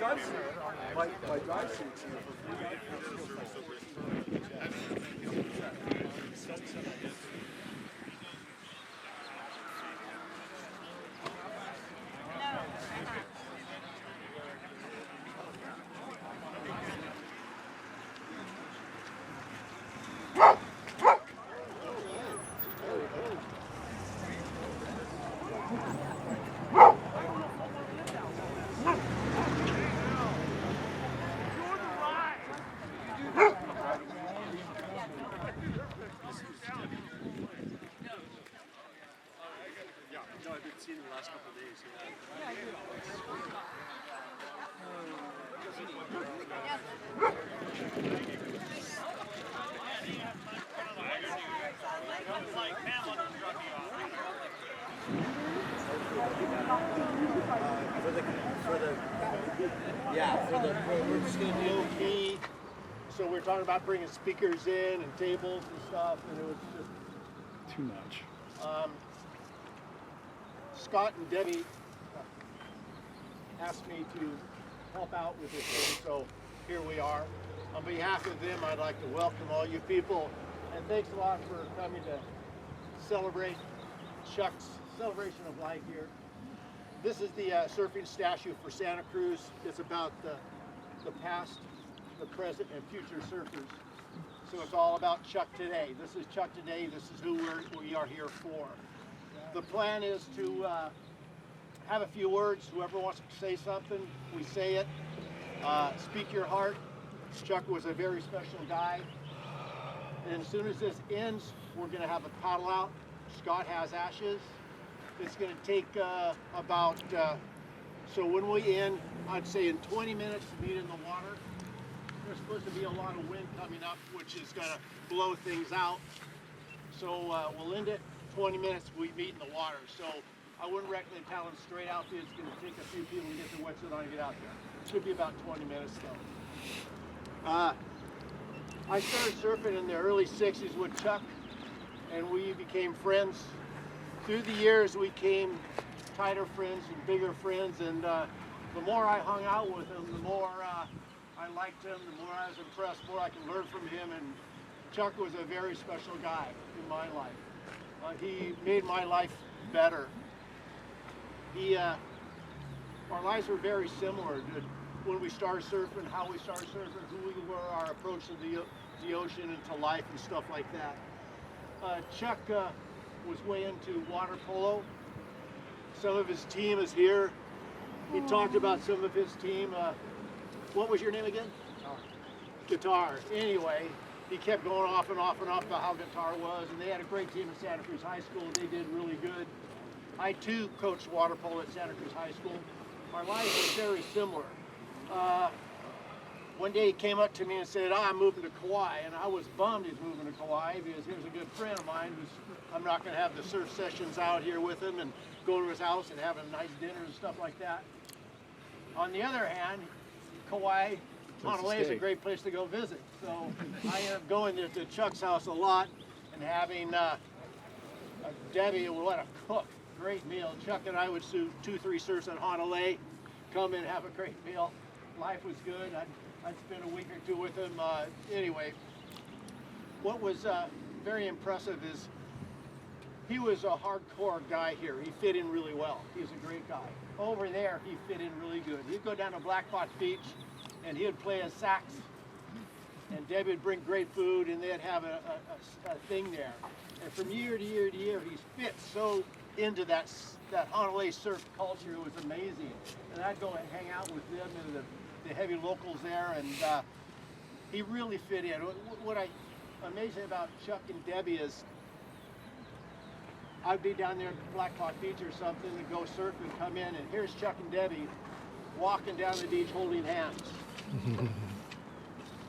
son's my dry suit's here for free. No, I've been seeing him the last couple of days. We're just going to be low key. So we're talking about bringing speakers in and tables and stuff, and it was just too much. Scott and Debbie asked me to help out with this thing, so here we are. On behalf of them, I'd like to welcome all you people, and thanks a lot for coming to celebrate Chuck's celebration of life here. This is the surfing statue for Santa Cruz. It's about the past, the present, and future surfers. So it's all about Chuck today. This is Chuck today. This is who we are here for. The plan is to have a few words. Whoever wants to say something, we say it. Speak your heart. Chuck was a very special guy. And as soon as this ends, we're going to have a paddle out. Scott has ashes. It's going to take so when we end, I'd say in 20 minutes to meet in the water. There's supposed to be a lot of wind coming up, which is going to blow things out. So we'll end it 20 minutes, we meet in the water. So I wouldn't recommend paddling straight out there. It's going to take a few people to get their wetsuit on and get out there. It should be about 20 minutes though. I started surfing in the early 60s with Chuck, and we became friends. Through the years, we became tighter friends and bigger friends, and the more I hung out with him, the more I liked him, the more I was impressed, the more I could learn from him, and Chuck was a very special guy in my life. He made my life better. Our lives were very similar to when we started surfing, how we started surfing, who we were, our approach to the ocean and to life and stuff like that. Chuck was way into water polo. Some of his team is here. He talked about some of his team. What was your name again? Guitar. Anyway, he kept going off and off and off about how guitar was, and they had a great team at Santa Cruz High School. They did really good. I too coached water polo at Santa Cruz High School. Our lives were very similar. One day he came up to me and said, I'm moving to Kauai, and I was bummed he's moving to Kauai because here's a good friend of mine who's, I'm not going to have the surf sessions out here with him and go to his house and having nice dinners and stuff like that. On the other hand, Kauai, Honolulu is a great place to go visit. So I ended up going there to Chuck's house a lot and having Debbie, what a cook, great meal. Chuck and I would do 2-3 surfs at Honolulu, come in, have a great meal. Life was good. I'd spend a week or two with him. Anyway, what was very impressive is he was a hardcore guy here. He fit in really well. He was a great guy. Over there, he fit in really good. He'd go down to Blackbox Beach, and he'd play a sax, and Debbie would bring great food, and they'd have a thing there. And from year to year to year, he fit so into that Honolulu surf culture. It was amazing. And I'd go and hang out with them and the heavy locals there, and he really fit in. What amazing about Chuck and Debbie is I'd be down there at Blackbox Beach or something and go surf and come in, and here's Chuck and Debbie walking down the beach holding hands.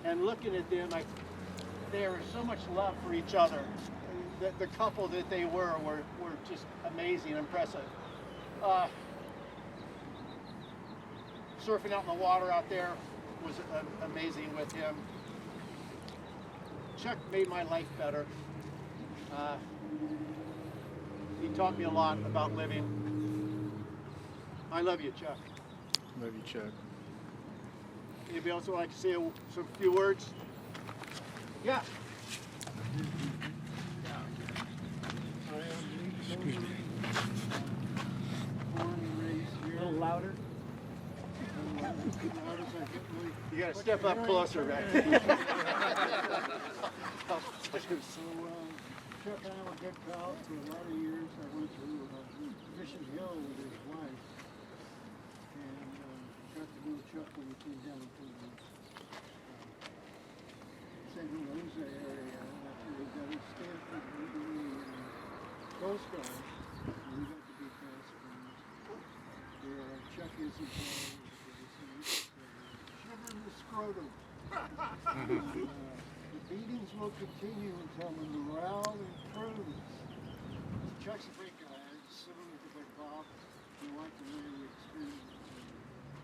And looking at them, they were so much love for each other. The couple that they were just amazing, impressive. Surfing out in the water out there was amazing with him. Chuck made my life better. He taught me a lot about living. I love you, Chuck. Love you, Chuck. Anybody else would like to say some few words? Yeah. Excuse me. Born and raised here. A little louder. You gotta step up closer, Rex. So, Chuck and I were good pals for a lot of years. I went to Mission Hill with his wife, and got to know Chuck when he came down to the St. Louis area after he got his Stanford degree in Coast Guard. And we got to be best friends. Where Chuck is in shivering the scrotum. The beatings will continue until the morale improves. Chuck's a great guy. Similar to like Bob. We like the way we experienced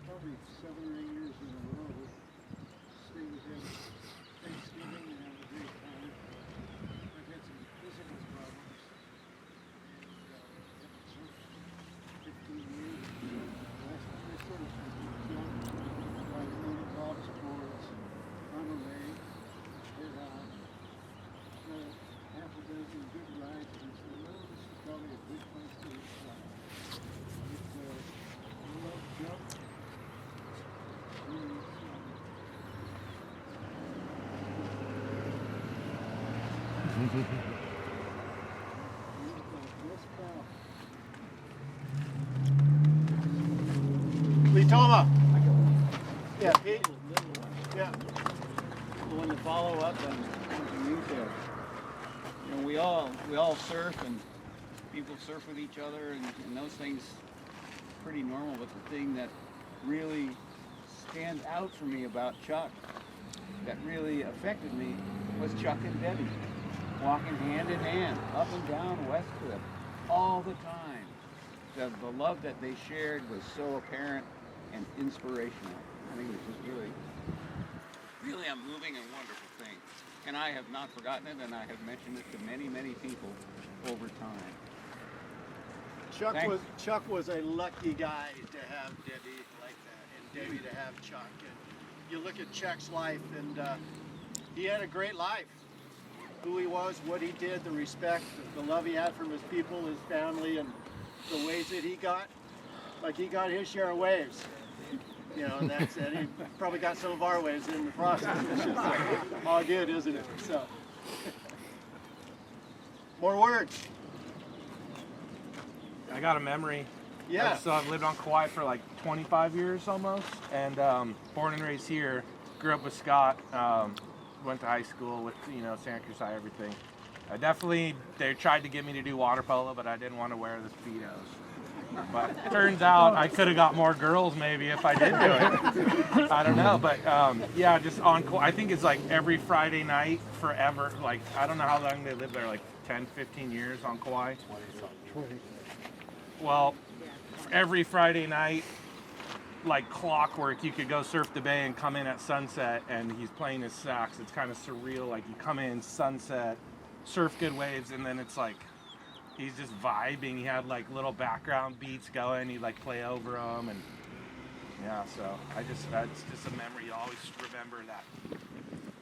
probably 7 or 8 years in a row. Stay with him Thanksgiving and have a great time. I've had some physical problems. And 15 years. Last time I finished with Chuck, I was leading golf sports. On a lake. Half a dozen good rides, and he said, "Oh, this is probably a good place to start." I love Chuck. Litoma. Yeah, Pete. Yeah. When to follow up on you there. You know, we all surf and people surf with each other and those things pretty normal, but the thing that really stands out for me about Chuck that really affected me was Chuck and Debbie walking hand in hand up and down West Cliff all the time. The love that they shared was so apparent and inspirational. I think it was just really a moving and wonderful thing. And I have not forgotten it, and I have mentioned it to many, many people over time. Chuck was a lucky guy to have Debbie like that, and Debbie to have Chuck. And you look at Chuck's life, and he had a great life. Who he was, what he did, the respect, the love he had from his people, his family, and the waves that he got. Like he got his share of waves. You know, and that's it. He probably got some of our waves in the process. It's just all good, isn't it? So, more words. I got a memory. Yeah. So I've lived on Kauai for like 25 years almost, and born and raised here. Grew up with Scott. Went to high school with Santa Cruz High, everything. They tried to get me to do water polo, but I didn't want to wear the Speedos. But turns out I could have got more girls maybe if I did do it. I don't know, but yeah, just on. I think it's like every Friday night forever. Like I don't know how long they lived there, like 10, 15 years on Kauai. 20. Well, every Friday night, like clockwork, you could go surf the bay and come in at sunset, and he's playing his sax. It's kind of surreal. Like you come in sunset, surf good waves, and then it's like. He's just vibing. He had like little background beats going. He'd like play over them, and yeah. So that's just a memory. You always remember that.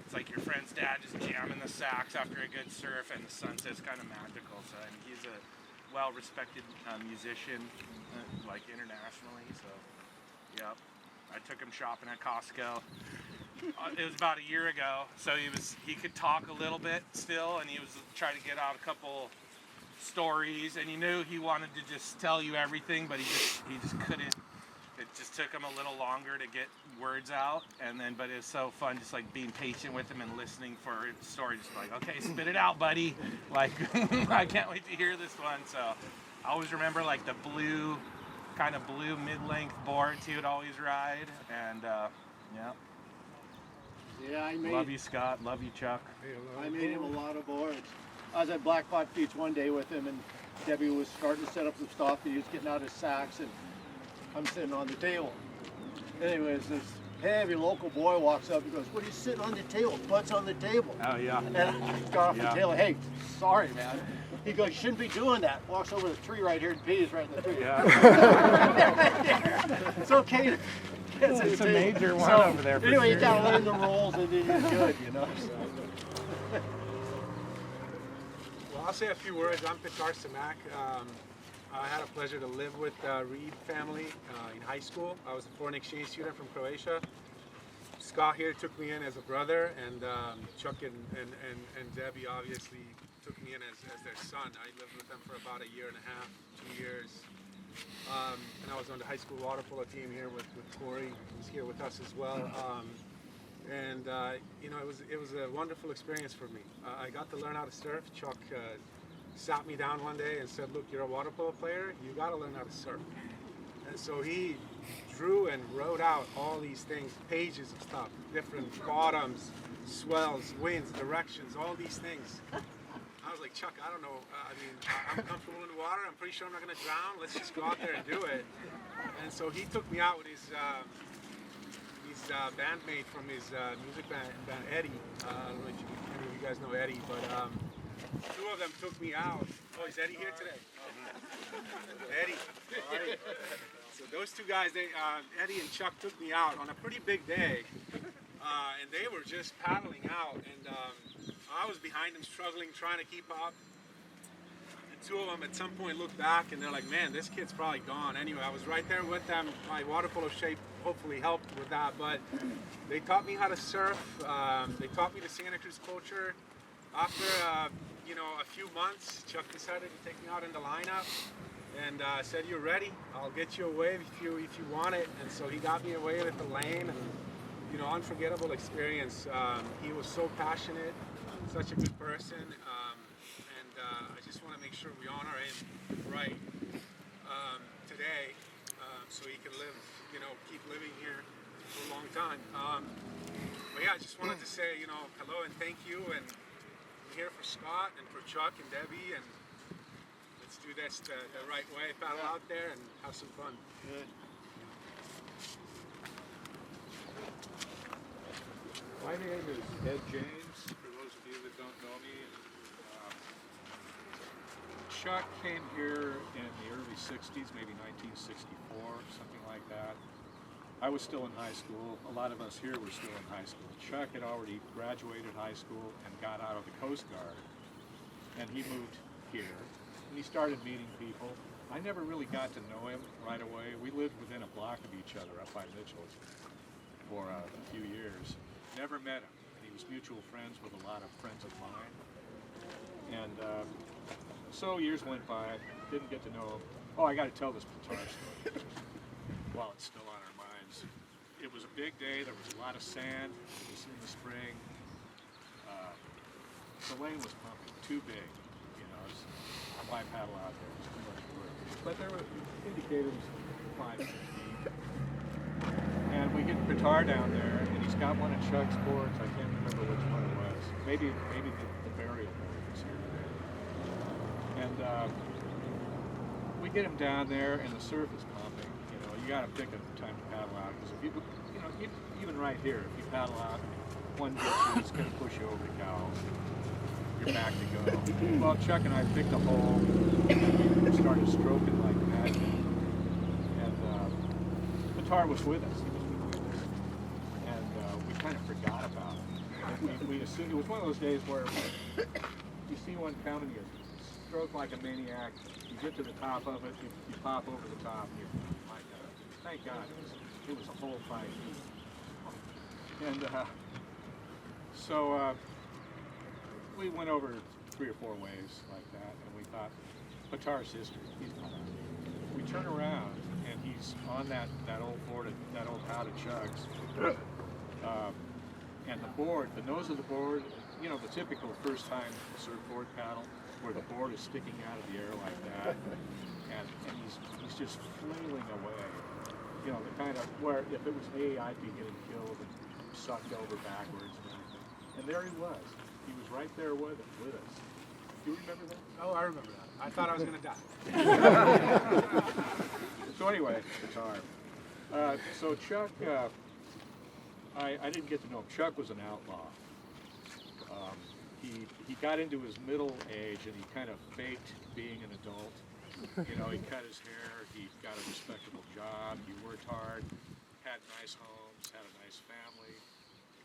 It's like your friend's dad just jamming the sax after a good surf, and the sunset's kind of magical. So, and he's a well-respected musician, like internationally. So, yeah. I took him shopping at Costco. It was about a year ago. So he could talk a little bit still, and he was trying to get out a couple stories, and he knew he wanted to just tell you everything, but he just couldn't. It just took him a little longer to get words out, but it was so fun just like being patient with him and listening for his story. Just like, okay, spit it out, buddy. Like I can't wait to hear this one. So I always remember like the blue mid-length boards he would always ride, and yeah. Love you, Scott. Love you, Chuck. I made him a lot of boards. I was at Black Pot Beach one day with him, and Debbie was starting to set up some stuff, and he was getting out his sacks, and I'm sitting on the table. Anyways, this heavy local boy walks up and goes, "What are you sitting on the table? Butts on the table." Oh, yeah. And I got off the table. "Hey, sorry, man." He goes, "You shouldn't be doing that." Walks over to the tree right here and pees right in the tree. Yeah. It's okay It's a major one So, over there for anyway, you sure. gotta learn the roles and then you're good, you know. So. Well, I'll say a few words. I'm Petar Samak. I had a pleasure to live with Reed family in high school. I was a foreign exchange student from Croatia. Scott here took me in as a brother, and Chuck and Debbie obviously took me in as their son. I lived with them for about a year and a half, 2 years. And I was on the high school water polo team here with Corey. He's here with us as well. You know, it was a wonderful experience for me. I got to learn how to surf. Chuck sat me down one day and said, "Look, you're a water polo player. You got to learn how to surf." And so he drew and wrote out all these things, pages of stuff, different bottoms, swells, winds, directions, all these things. I was like, "Chuck, I don't know. I'm comfortable in the water. I'm pretty sure I'm not going to drown. Let's just go out there and do it." And so he took me out with his bandmate from his music band, Eddie. I don't know if any of you guys know Eddie, but two of them took me out. Oh, is Eddie here today? Eddie. All right. So those two guys, Eddie and Chuck, took me out on a pretty big day, and they were just paddling out, and I was behind them, struggling, trying to keep up. And two of them at some point looked back, and they're like, "Man, this kid's probably gone." Anyway, I was right there with them. My water polo shape hopefully helped with that, but they taught me how to surf. They taught me the Santa Cruz culture. After you know, a few months, Chuck decided to take me out in the lineup and said, "You're ready. I'll get you a wave if you want it." And so he got me a wave at the lane, and you know, unforgettable experience. He was so passionate, such a good person, and I just want to make sure we honor him right today, so he can live, you know, keep living here for a long time. But yeah, I just wanted to say, you know, hello and thank you, and I'm here for Scott and for Chuck and Debbie, and let's do this the right way, paddle out there and have some fun. Good. My name is Ed James, for those of you that don't know me. Chuck came here in the early 60s, maybe 1964, something like that. I was still in high school. A lot of us here were still in high school. Chuck had already graduated high school and got out of the Coast Guard, and he moved here, and he started meeting people. I never really got to know him right away. We lived within a block of each other up by Mitchell's for a few years. Never met him. He was mutual friends with a lot of friends of mine. And so years went by, didn't get to know him. Oh, I got to tell this Petar story while it's still on our minds. It was a big day. There was a lot of sand. It was in the spring. The lane was pumping, too big. You know, why paddle out there? It was too much work. But there were indicators 5, 6 feet. And we get Petar down there, and he's got one of Chuck's boards. I can't remember which one it was. Maybe the burial board was here today. And we get him down there, and the surf is pumping. You know, you got to pick a time to paddle out, because if you know, even right here, if you paddle out, one gets you, it's going to push you over the cow. You're back to go. Well, Chuck and I picked a hole, and started stroking like that, and Petar was with us. We kind of forgot about it. We assumed it was one of those days where you see one coming, you stroke like a maniac, you get to the top of it, you pop over the top, and you're, my God, thank God, it was a whole 5 feet. And so we went over 3 or 4 waves like that, and we thought, Petar's history, he's gone. We turn around, and he's on that old board, that old how to Chugs. And the board, the nose of the board, you know, the typical first-time surfboard paddle, where the board is sticking out of the air like that, and he's just flailing away. You know, the kind of where if it was me, I'd be getting killed and sucked over backwards and everything. And there he was. He was right there with us. Do you remember that? Oh, I remember that. I thought I was going to die. So anyway, Petar. So Chuck. I didn't get to know him. Chuck was an outlaw. He got into his middle age and he kind of faked being an adult. You know, he cut his hair, he got a respectable job, he worked hard, had nice homes, had a nice family.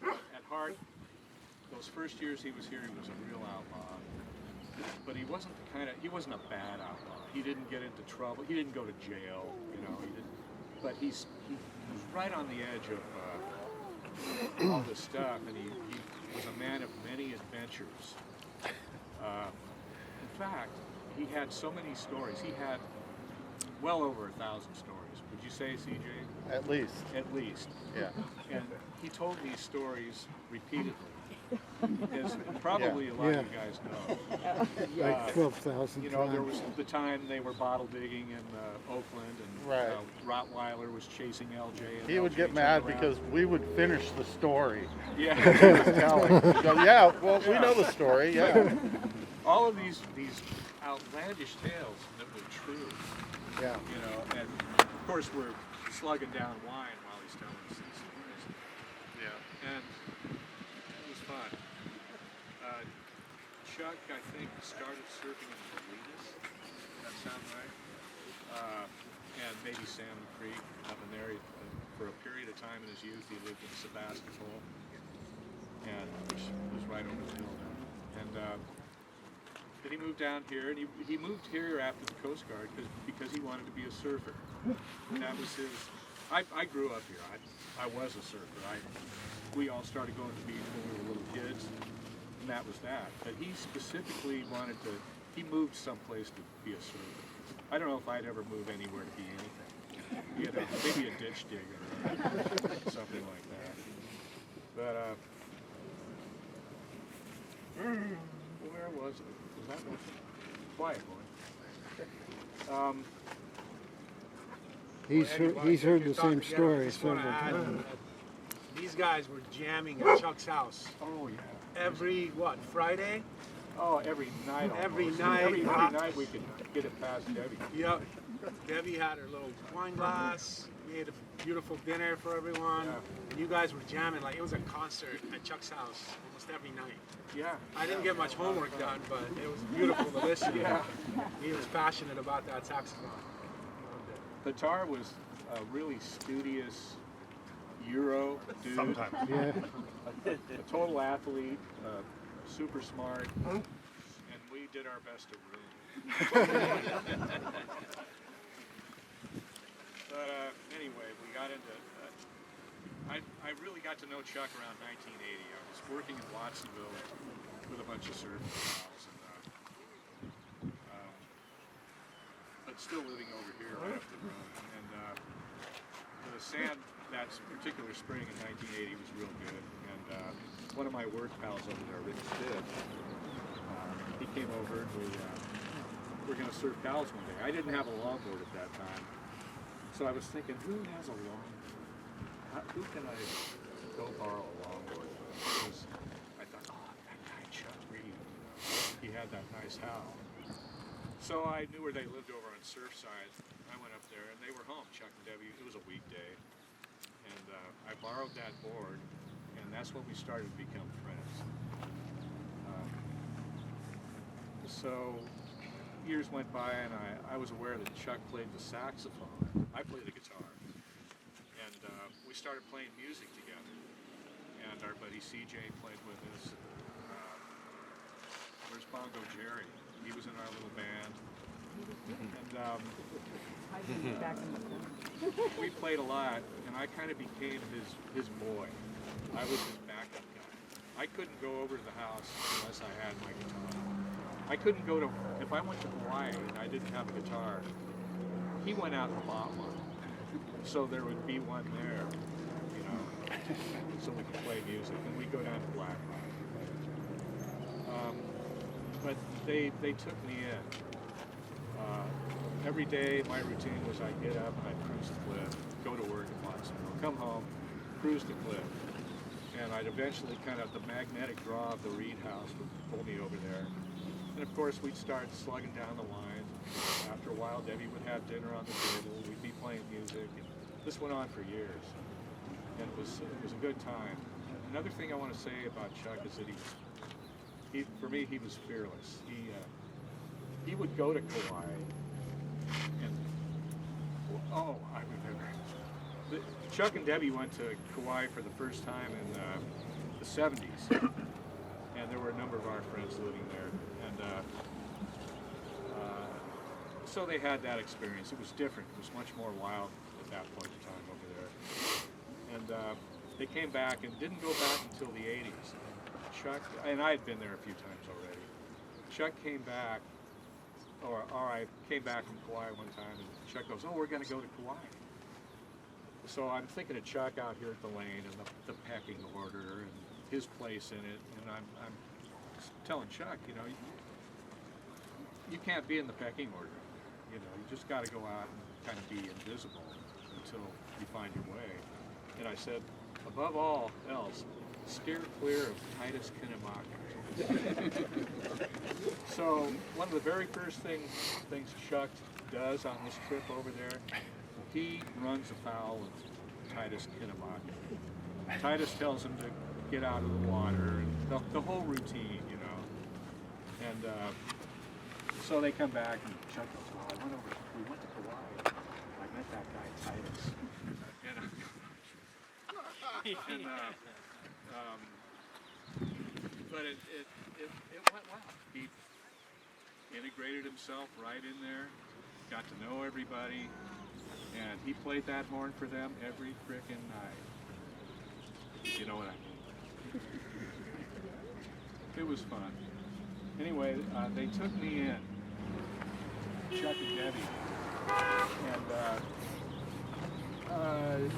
But at heart, those first years he was here, he was a real outlaw. But he wasn't he wasn't a bad outlaw. He didn't get into trouble. He didn't go to jail, you know. He didn't. But he was right on the edge of all this stuff, and he was a man of many adventures. In fact, he had so many stories. He had well over 1,000 stories. Would you say, CJ? At least. At least. Yeah. And he told these stories repeatedly, as probably a lot of you guys know. Like 12,000 You know, there was the time they were bottle digging in Oakland, and Right. Rottweiler was chasing LJ. And He would LJ get mad turned around. because we would finish the story. Yeah. He was telling. He'd go, yeah, well, we know the story, yeah. All of these outlandish tales that were true. Yeah. You know, and of course we're slugging down wine while he's telling us these stories. Yeah. And it was fun. Chuck, I think, started surfing in Bolinas. Does that sound right? And maybe Salmon Creek up in there. For a period of time in his youth, he lived in Sebastopol, and which was right over the hill there. And then he moved down here, and he moved here after the Coast Guard because he wanted to be a surfer. And that was his. I grew up here. I was a surfer. We all started going to the beach when we were little kids, and that was that. But he specifically wanted to. He moved someplace to be a surfer. I don't know if I'd ever move anywhere to be anything. You know, maybe a ditch digger or something like that. But where was it? Was that one? Quiet boy. He's heard the same story Just want several to add times. that these guys were jamming at Chuck's house Oh yeah. every Friday? Oh, every night. Every almost. night. Every night we could get it past Debbie. Yep. Debbie had her little wine glass, made a beautiful dinner for everyone, Yeah. and you guys were jamming like it was a concert at Chuck's house almost every night. Yeah. I didn't get much homework done, but it was beautiful to listen. Yeah. He was passionate about that saxophone. Batar was a really studious Euro dude. Sometimes. Yeah. A total athlete, super smart, and we did our best to ruin him. But anyway, we got into. I really got to know Chuck around 1980. I was working in Watsonville with a bunch of surfing pals, but still living over here right up the road. And the sand that particular spring in 1980 was real good. And one of my work pals over there, Rich Stibb, he came over and we were going to surf cows one day. I didn't have a longboard at that time, so I was thinking, who has a longboard? Who can I go borrow a longboard from? Because I thought, oh, that guy Chuck Reed, he had that nice howl. So I knew where they lived over on Surfside. I went up there and they were home, Chuck and Debbie. It was a weekday. And I borrowed that board, and that's when we started to become friends. So years went by, and I was aware that Chuck played the saxophone. I played the guitar. And we started playing music together. And our buddy CJ played with us. Where's Bongo Jerry? He was in our little band. And we played a lot, and I kind of became his boy. I was his backup guy. I couldn't go over to the house unless I had my guitar. I couldn't go to, if I went to Hawaii and I didn't have a guitar, he went out and bought one. So there would be one there, you know, so we could play music. And we'd go down to Black Rock. But they took me in. Every day my routine was I'd get up and I'd cruise the cliff, go to work at Watsonville, come home, cruise the cliff. And I'd eventually the magnetic draw of the Reed house would pull me over there. And of course we'd start slugging down the line. After a while Debbie would have dinner on the table, we'd be playing music, and this went on for years. And it was a good time. Another thing I want to say about Chuck is that for me, he was fearless. He would go to Kauai, and I remember Chuck and Debbie went to Kauai for the first time in the 70s, and there were a number of our friends living there, and so they had that experience. It was different. It was much more wild at that point in time over there, and they came back and didn't go back until the 80s. Chuck, and I had been there a few times already. Chuck came back, or I came back from Kauai one time, and Chuck goes, "Oh, we're going to go to Kauai." So I'm thinking of Chuck out here at the lane and the pecking order and his place in it, and I'm telling Chuck, you know, you can't be in the pecking order. You know, you just got to go out and kind of be invisible until you find your way. And I said, above all else, steer clear of Titus Kinamaka. So one of the very first things Chuck does on this trip over there, he runs afoul of Titus Kinamaka. Titus tells him to get out of the water, and the whole routine, you know. And so they come back, and Chuck goes, "Well, we went to Kauai. I met that guy Titus." But it went well. He integrated himself right in there, got to know everybody, and he played that horn for them every frickin' night. You know what I mean? It was fun. Anyway, they took me in, Chuck and Debbie, and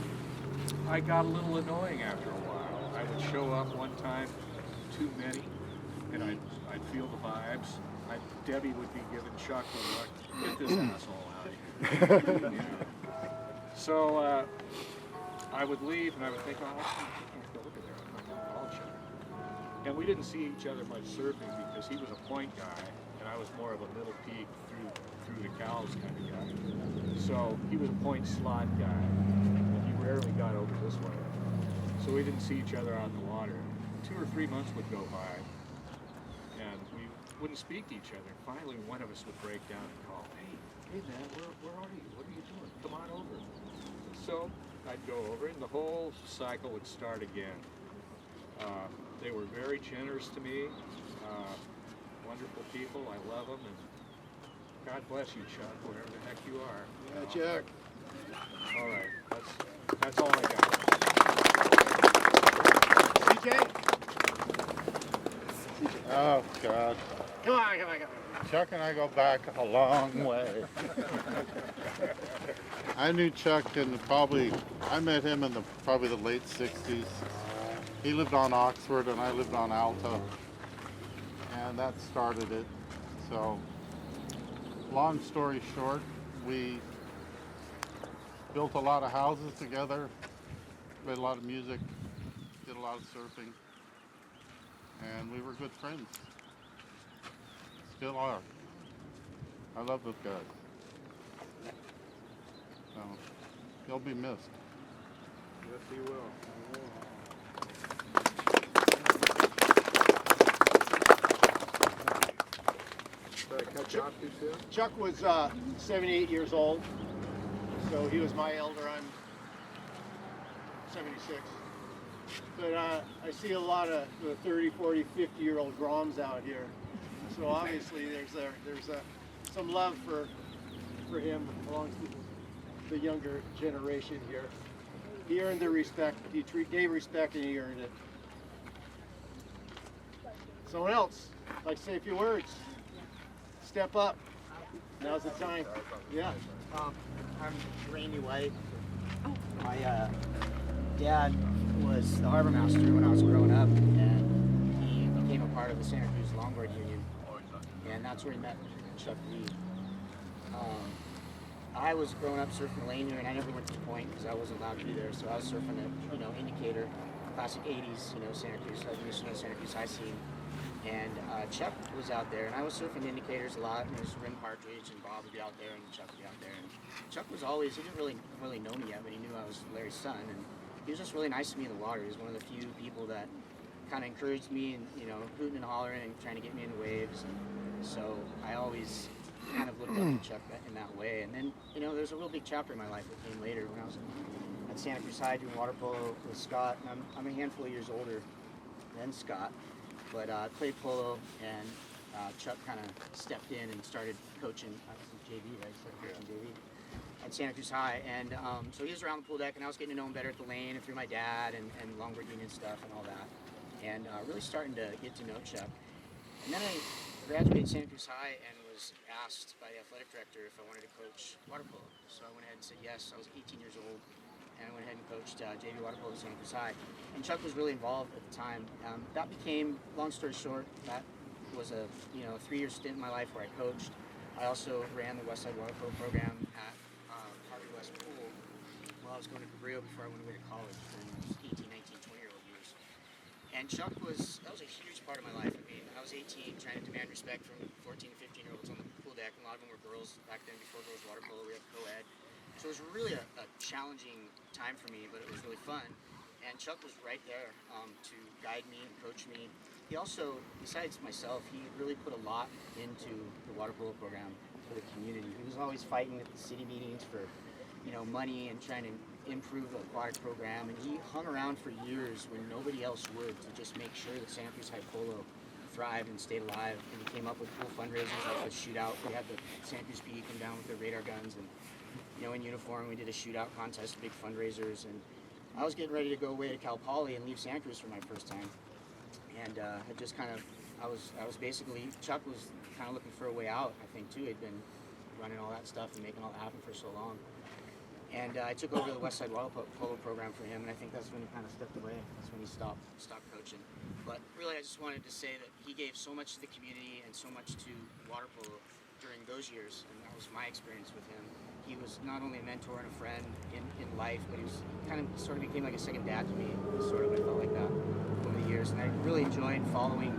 I got a little annoying after a while. I would show up one time, too many, and I'd feel the vibes. Debbie would be giving Chuck a look, "Get this asshole out of here." You know. So I would leave, and I would think, "Oh, I can't go over there. I'm not going to call Chuck." And we didn't see each other much surfing because he was a point guy, and I was more of a middle peak through the cows kind of guy. So he was a point slot guy, and he rarely got over this way. So we didn't see each other out in the water. 2 or 3 months would go by, and we wouldn't speak to each other. Finally, one of us would break down and call, hey man, where are you? What are you doing? Come on over." So I'd go over, and the whole cycle would start again. They were very generous to me, wonderful people. I love them, and God bless you, Chuck, wherever the heck you are. Yeah, Chuck. All right, that's all I got. CJ? Oh, God. Come on. Chuck and I go back a long way. I knew Chuck I met him in probably the late 60s. He lived on Oxford and I lived on Alta. And that started it. So, long story short, we built a lot of houses together, played a lot of music, did a lot of surfing, and we were good friends. Still are. I love those guys. So, he'll be missed. Yes, he will. Did I cut you off too soon? Chuck was 78 years old, so he was my elder. I'm 76. But I see a lot of 30, 40, 50-year-old Groms out here. So obviously there's some love for him amongst the younger generation here. He earned the respect. He gave respect, and he earned it. Someone else, like to say a few words. Step up. Now's the time. Yeah. I'm Randy White. My dad was the harbor master when I was growing up, and he became a part of the Santa Cruz Longboard Union, and that's where he met Chuck Lee. I was growing up surfing the lane here, and I never went to the point because I wasn't allowed to be there, so I was surfing at, Indicator, classic 80s, Santa Cruz, Santa Cruz High Scene. And Chuck was out there, and I was surfing indicators a lot, and there was Rim Partridge, and Bob would be out there, and Chuck would be out there. And Chuck was always, he didn't really know me yet, but he knew I was Larry's son, and he was just really nice to me in the water. He was one of the few people that kind of encouraged me, and, hooting and hollering and trying to get me into waves. And so I always kind of looked up to Chuck in that way. And then, there's a real big chapter in my life that came later when I at Santa Cruz High doing water polo with Scott. And I'm a handful of years older than Scott, but I played polo, and Chuck kind of stepped in and started coaching. JV, right? Started coaching JV at Santa Cruz High, and so he was around the pool deck, and I was getting to know him better at the lane and through my dad and longboard union stuff and all that, and really starting to get to know Chuck. And then I graduated Santa Cruz High and was asked by the athletic director if I wanted to coach water polo. So I went ahead and said yes. I was 18 years old, and I went ahead and coached JV water polo at Santa Cruz High. And Chuck was really involved at the time. That became, long story short, that was a 3-year stint in my life where I coached. I also ran the Westside Water Polo program at Harvey West Pool while I was going to Cabrillo before I went away to college during those 18, 19, 20-year-old years. And Chuck that was a huge part of my life. I mean, I was 18 trying to demand respect from 14 to 15-year-olds on the pool deck, and a lot of them were girls back then before girls water polo. We had co-ed. So it was really a challenging time for me, but it was really fun. And Chuck was right there to guide me and coach me. He also, besides myself, he really put a lot into the water polo program for the community. He was always fighting at the city meetings for, money and trying to improve the aquatic program. And he hung around for years when nobody else would to just make sure that Santa Cruz High Polo thrived and stayed alive. And he came up with cool fundraisers like the shootout. We had the Santa Cruz PD come down with their radar guns and, in uniform, we did a shootout contest, big fundraisers. And I was getting ready to go away to Cal Poly and leave Santa Cruz for my first time. And had just kind of, I was basically, Chuck was kind of looking for a way out, I think, too. He'd been running all that stuff and making all that happen for so long. And I took over the Westside Water Polo program for him, and I think that's when he kind of stepped away. That's when he stopped coaching. But really, I just wanted to say that he gave so much to the community and so much to water polo during those years, and that was my experience with him. He was not only a mentor and a friend in life, but he kind of sort of became like a second dad to me. Sort of, I felt like that over the years, and I really enjoyed following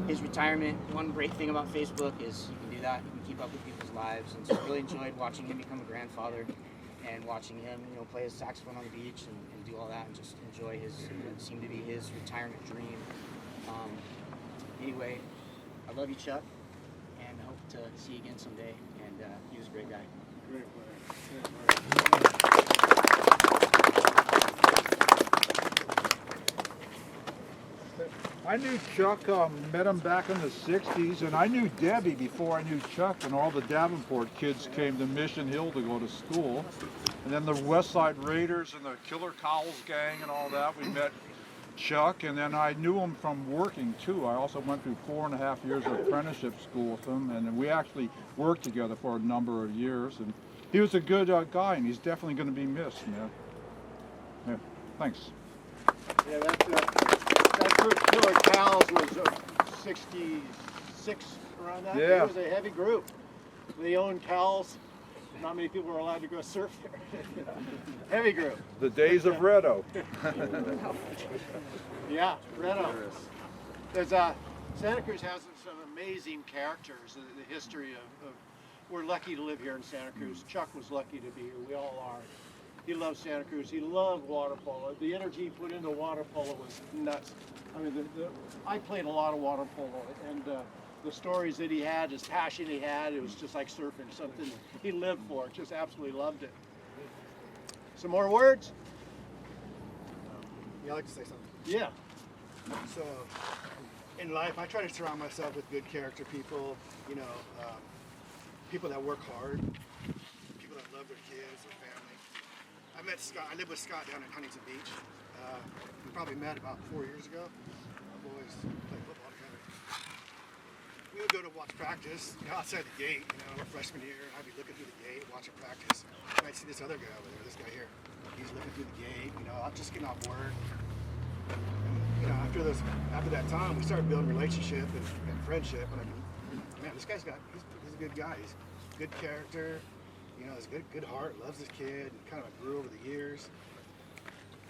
his retirement. One great thing about Facebook is you can do that. You can keep up with people's lives, and so I really enjoyed watching him become a grandfather and watching him, play his saxophone on the beach and do all that, and just enjoy what seemed to be his retirement dream. Anyway, I love you, Chuck, and I hope to see you again someday. And he was a great guy. Great player. I knew Chuck, met him back in the 60s, and I knew Debbie before I knew Chuck, and all the Davenport kids came to Mission Hill to go to school. And then the West Side Raiders and the Killer Cowls gang and all that, we met Chuck, and then I knew him from working too. I also went through 4.5 years of apprenticeship school with him, and we actually worked together for a number of years. And he was a good guy, and he's definitely going to be missed, man. Yeah, thanks. Yeah, that group, Killer Cows, was 66, around that. Yeah. It was a heavy group. They owned cows. Not many people were allowed to go surf there. Heavy group. The days of Redo. Yeah, Redo. There's Santa Cruz has some amazing characters. The history of we're lucky to live here in Santa Cruz. Chuck was lucky to be here. We all are. He loved Santa Cruz. He loved water polo. The energy he put into water polo was nuts. I mean, I played a lot of water polo, and the stories that he had, his passion he had, it was just like surfing, something he lived for. Just absolutely loved it. Some more words? Yeah, I'd like to say something. Yeah. So, in life, I try to surround myself with good character people, people that work hard, people that love their kids, their family. I met Scott, I lived with Scott down in Huntington Beach. We probably met about 4 years ago. Our boys played football together. We would go to watch practice, outside the gate, we're freshman year, I'd be looking through the gate, watching practice. And I'd see this other guy over there, this guy here. He's looking through the gate, I'm just getting off work. And, after that time, we started building relationship and friendship. And man, this guy's he's a good guy. He's good character, he's good heart, loves his kid, and kind of grew over the years.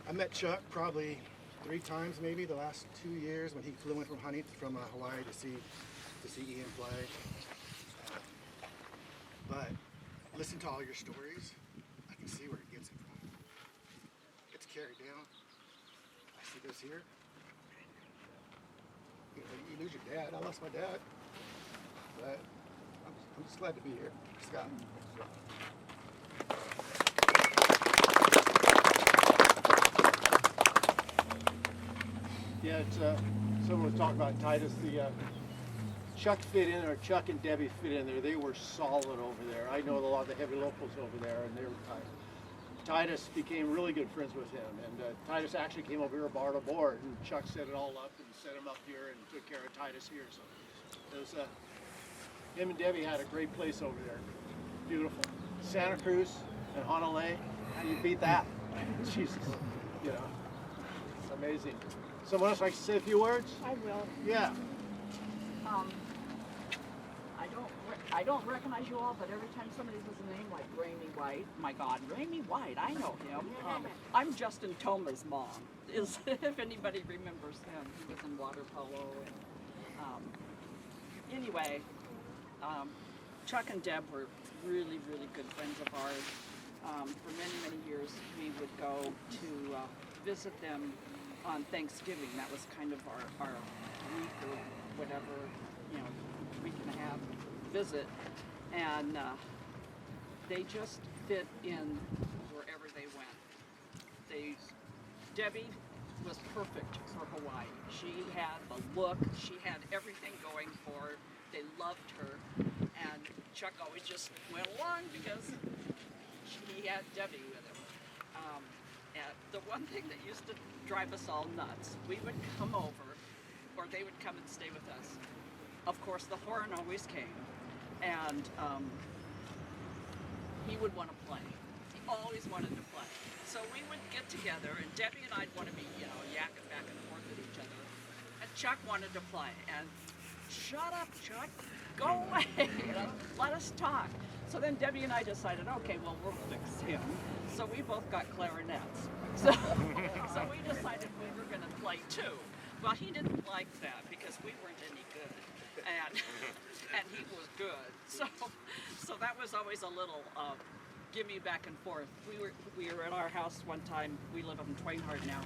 I met Chuck probably 3 times maybe the last 2 years when he flew in from Hawaii to see Ian play. But listen to all your stories, I can see where he gets it from. It's carried down. I see this here. You lose your dad. I lost my dad. But I'm just glad to be here. Scott. Yeah, it's someone was talking about Titus. The Chuck fit in, or Chuck and Debbie fit in there. They were solid over there. I know a lot of the heavy locals over there, and they were tight. Titus became really good friends with him, and Titus actually came over here about a board, and Chuck set it all up and set him up here and took care of Titus here. So it was, him and Debbie had a great place over there. Beautiful. Santa Cruz and Honolulu, how do you beat that? Jesus, you know, it's amazing. Someone else like to say a few words? I will. Yeah. I don't recognize you all, but every time somebody says a name like Ramey White, my God, Ramey White, I know him. I'm Justin Toma's mom. If anybody remembers him, he was in water polo. And, anyway, Chuck and Deb were really, really good friends of ours. For many, many years, we would go to visit them on Thanksgiving. That was kind of our week or whatever, week and a half visit, and they just fit in wherever they went. Debbie was perfect for Hawaii. She had the look, she had everything going for her. They loved her, and Chuck always just went along because he had Debbie with him. And the one thing that used to drive us all nuts, we would come over, or they would come and stay with us. Of course, the horn always came, and he would want to play. He always wanted to play. So we would get together, and Debbie and I'd want to be, yakking back and forth with each other. And Chuck wanted to play, and shut up, Chuck, go away, let us talk. So then Debbie and I decided, okay, well, we'll fix him. So we both got clarinets. So we decided we were going to play too. Well, he didn't like that because we weren't any good, and he was good. So that was always a little gimme back and forth. We were at our house one time. We live in Twainhard now,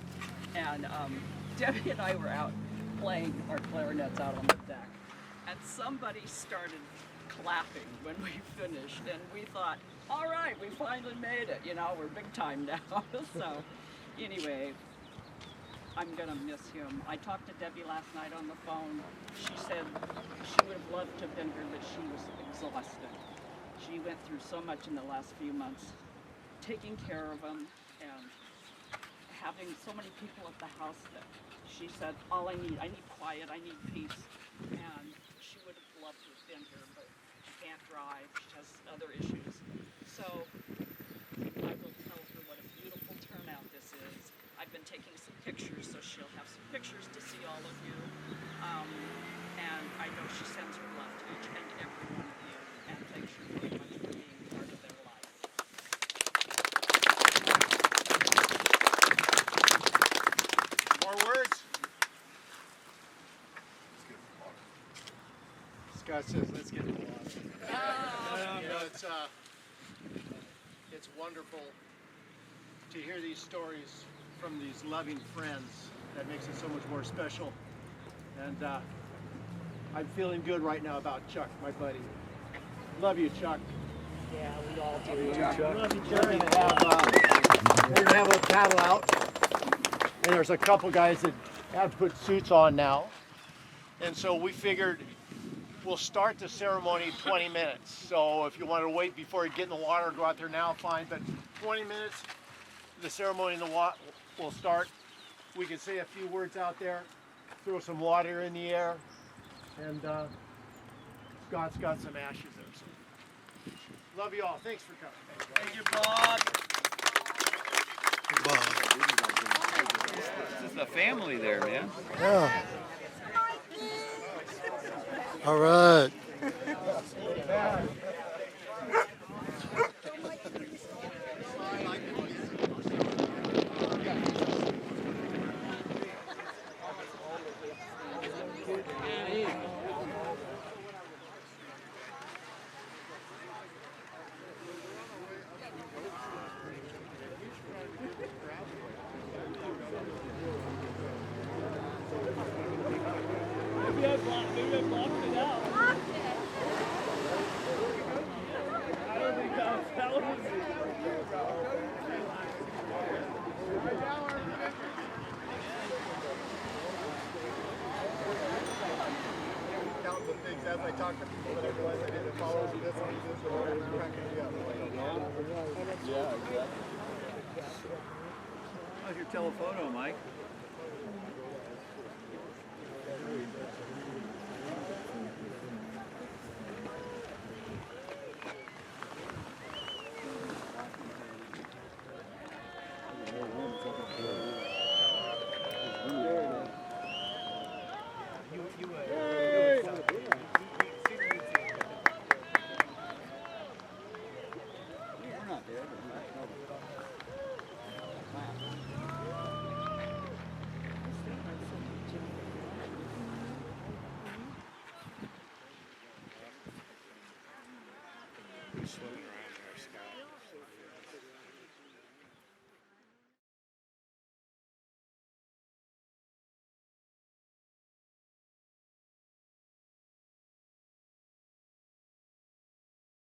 and Debbie and I were out playing our clarinets out on the deck, and somebody started clapping when we finished, and we thought, all right, we finally made it. We're big time now. So anyway, I'm gonna miss him. I talked to Debbie last night on the phone. She said she would have loved to have been here, but she was exhausted. She went through so much in the last few months, taking care of him and having so many people at the house that she said, all I need quiet, I need peace. And she would have loved to have been here, but she can't drive, she has other issues. So I will tell her what a beautiful turnout this is. I've been taking some pictures, so she'll have some pictures to see all of you. And I know she sends her love to each and every one of you, and thanks you very much for being part of their life. More words? Scott says, let's get to the water. It's wonderful to hear these stories from these loving friends. That makes it so much more special. And I'm feeling good right now about Chuck, my buddy. Love you, Chuck. Yeah, we all do. Love you, Chuck. We're gonna have a paddle out, and there's a couple guys that have put suits on now, and so we figured we'll start the ceremony 20 minutes. So if you want to wait before you get in the water, go out there now, fine. But 20 minutes, the ceremony in the water will start. We can say a few words out there, throw some water in the air, and Scott's got some ashes there. So love you all. Thanks for coming. Thank you, Bob. This is the family there, man. Yeah. All right. as I talk to people that I realize I didn't follow this and this or whatever, they're cracking me up. Yeah, exactly. How's your telephoto, Mike? We're not there, but we're not trouble. Pretty slow.